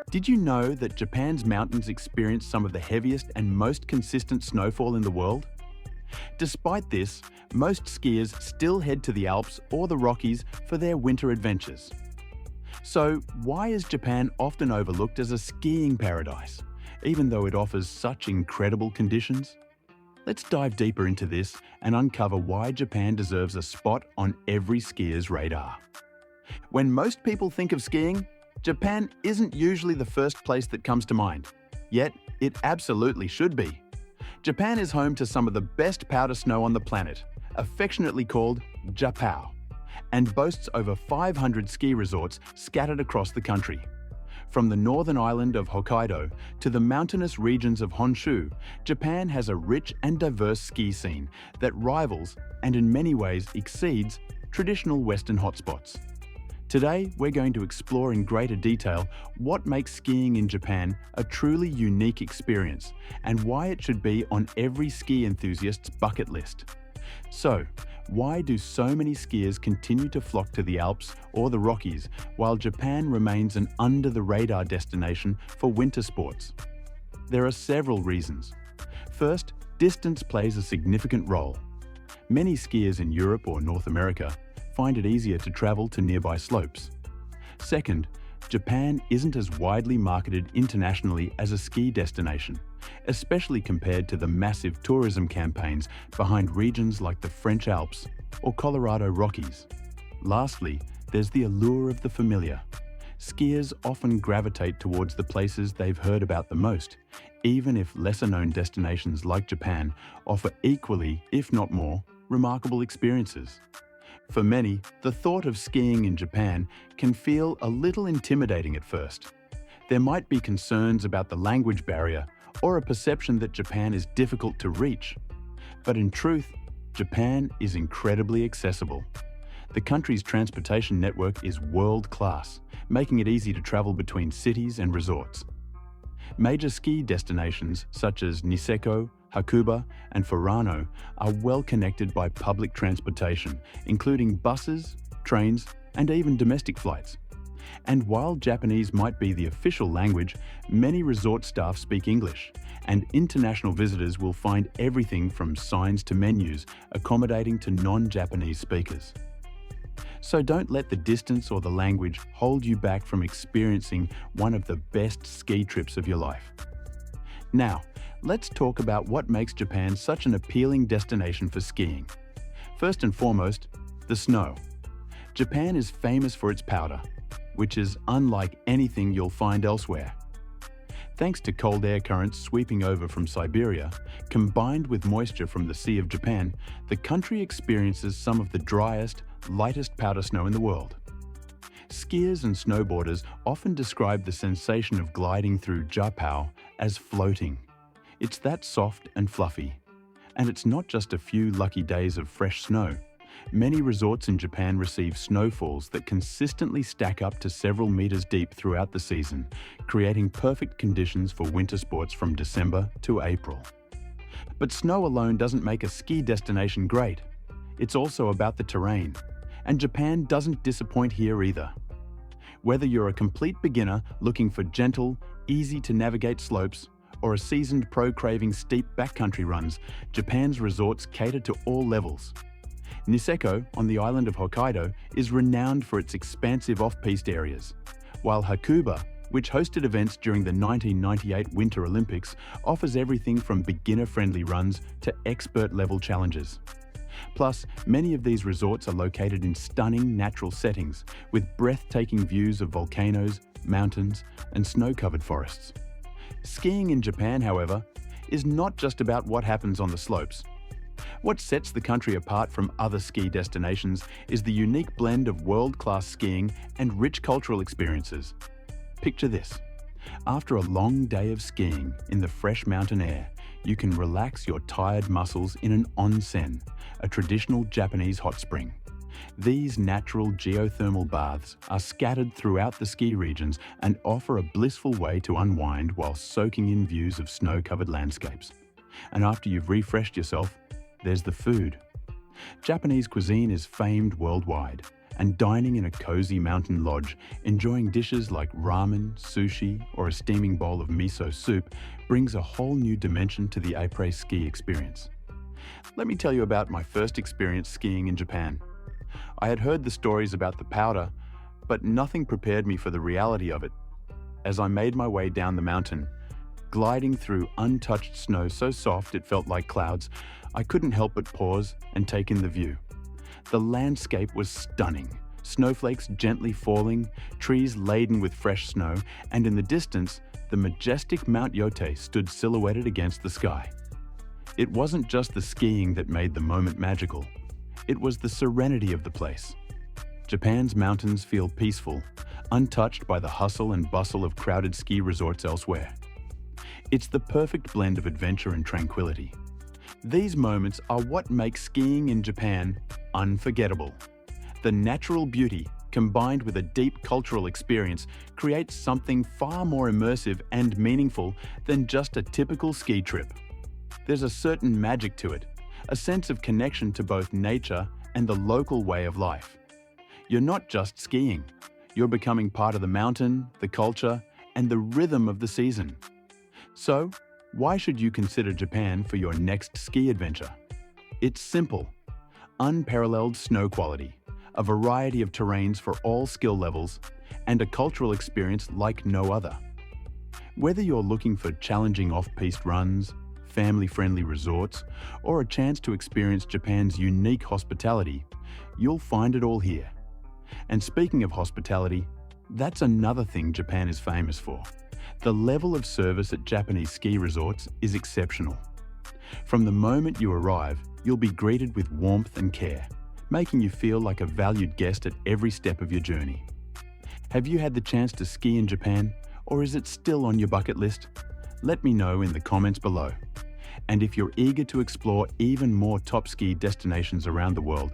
Did you know that Japan's mountains experience some of the heaviest and most consistent snowfall in the world? Despite this, most skiers still head to the Alps or the Rockies for their winter adventures. So, why is Japan often overlooked as a skiing paradise, even though it offers such incredible conditions? Let's dive deeper into this and uncover why Japan deserves a spot on every skier's radar. When most people think of skiing, Japan isn't usually the first place that comes to mind. Yet, it absolutely should be. Japan is home to some of the best powder snow on the planet, affectionately called Japao, and boasts over 500 ski resorts scattered across the country. From the northern island of Hokkaido to the mountainous regions of Honshu, Japan has a rich and diverse ski scene that rivals, and in many ways exceeds, traditional Western hotspots. Today, we're going to explore in greater detail what makes skiing in Japan a truly unique experience and why it should be on every ski enthusiast's bucket list. So, why do so many skiers continue to flock to the Alps or the Rockies while Japan remains an under-the-radar destination for winter sports? There are several reasons. First, distance plays a significant role. Many skiers in Europe or North America find it easier to travel to nearby slopes. Second, Japan isn't as widely marketed internationally as a ski destination, especially compared to the massive tourism campaigns behind regions like the French Alps or Colorado Rockies. Lastly, there's the allure of the familiar. Skiers often gravitate towards the places they've heard about the most, even if lesser-known destinations like Japan offer equally, if not more, remarkable experiences. For many, the thought of skiing in Japan can feel a little intimidating at first. There might be concerns about the language barrier or a perception that Japan is difficult to reach. But in truth, Japan is incredibly accessible. The country's transportation network is world-class, making it easy to travel between cities and resorts. Major ski destinations such as Niseko, Hakuba, and Furano are well connected by public transportation, including buses, trains, and even domestic flights. And while Japanese might be the official language, many resort staff speak English, and international visitors will find everything from signs to menus accommodating to non-Japanese speakers. So don't let the distance or the language hold you back from experiencing one of the best ski trips of your life. Now, let's talk about what makes Japan such an appealing destination for skiing. First and foremost, the snow. Japan is famous for its powder, which is unlike anything you'll find elsewhere. Thanks to cold air currents sweeping over from Siberia, combined with moisture from the Sea of Japan, the country experiences some of the driest, lightest powder snow in the world. Skiers and snowboarders often describe the sensation of gliding through Japao as floating. It's that soft and fluffy. And it's not just a few lucky days of fresh snow. Many resorts in Japan receive snowfalls that consistently stack up to several meters deep throughout the season, creating perfect conditions for winter sports from December to April. But snow alone doesn't make a ski destination great. It's also about the terrain. And Japan doesn't disappoint here either. Whether you're a complete beginner looking for gentle, easy-to-navigate slopes, or a seasoned pro craving steep backcountry runs, Japan's resorts cater to all levels. Niseko, on the island of Hokkaido, is renowned for its expansive off-piste areas, while Hakuba, which hosted events during the 1998 Winter Olympics, offers everything from beginner-friendly runs to expert-level challenges. Plus, many of these resorts are located in stunning natural settings, with breathtaking views of volcanoes, mountains, and snow-covered forests. Skiing in Japan, however, is not just about what happens on the slopes. What sets the country apart from other ski destinations is the unique blend of world-class skiing and rich cultural experiences. Picture this. After a long day of skiing in the fresh mountain air, you can relax your tired muscles in an onsen, a traditional Japanese hot spring. These natural geothermal baths are scattered throughout the ski regions and offer a blissful way to unwind while soaking in views of snow-covered landscapes. And after you've refreshed yourself, there's the food. Japanese cuisine is famed worldwide, and dining in a cozy mountain lodge, enjoying dishes like ramen, sushi, or a steaming bowl of miso soup brings a whole new dimension to the après-ski experience. Let me tell you about my first experience skiing in Japan. I had heard the stories about the powder, but nothing prepared me for the reality of it. As I made my way down the mountain, gliding through untouched snow so soft it felt like clouds, I couldn't help but pause and take in the view. The landscape was stunning, snowflakes gently falling, trees laden with fresh snow, and in the distance, the majestic Mount Yote stood silhouetted against the sky. It wasn't just the skiing that made the moment magical. It was the serenity of the place. Japan's mountains feel peaceful, untouched by the hustle and bustle of crowded ski resorts elsewhere. It's the perfect blend of adventure and tranquility. These moments are what make skiing in Japan unforgettable. The natural beauty, combined with a deep cultural experience, creates something far more immersive and meaningful than just a typical ski trip. There's a certain magic to it, a sense of connection to both nature and the local way of life. You're not just skiing, you're becoming part of the mountain, the culture, and the rhythm of the season. So, why should you consider Japan for your next ski adventure? It's simple. Unparalleled snow quality, a variety of terrains for all skill levels, and a cultural experience like no other. Whether you're looking for challenging off-piste runs, family-friendly resorts, or a chance to experience Japan's unique hospitality, you'll find it all here. And speaking of hospitality, that's another thing Japan is famous for. The level of service at Japanese ski resorts is exceptional. From the moment you arrive, you'll be greeted with warmth and care, making you feel like a valued guest at every step of your journey. Have you had the chance to ski in Japan, or is it still on your bucket list? Let me know in the comments below. And if you're eager to explore even more top ski destinations around the world,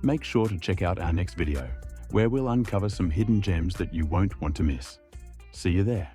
make sure to check out our next video, where we'll uncover some hidden gems that you won't want to miss. See you there.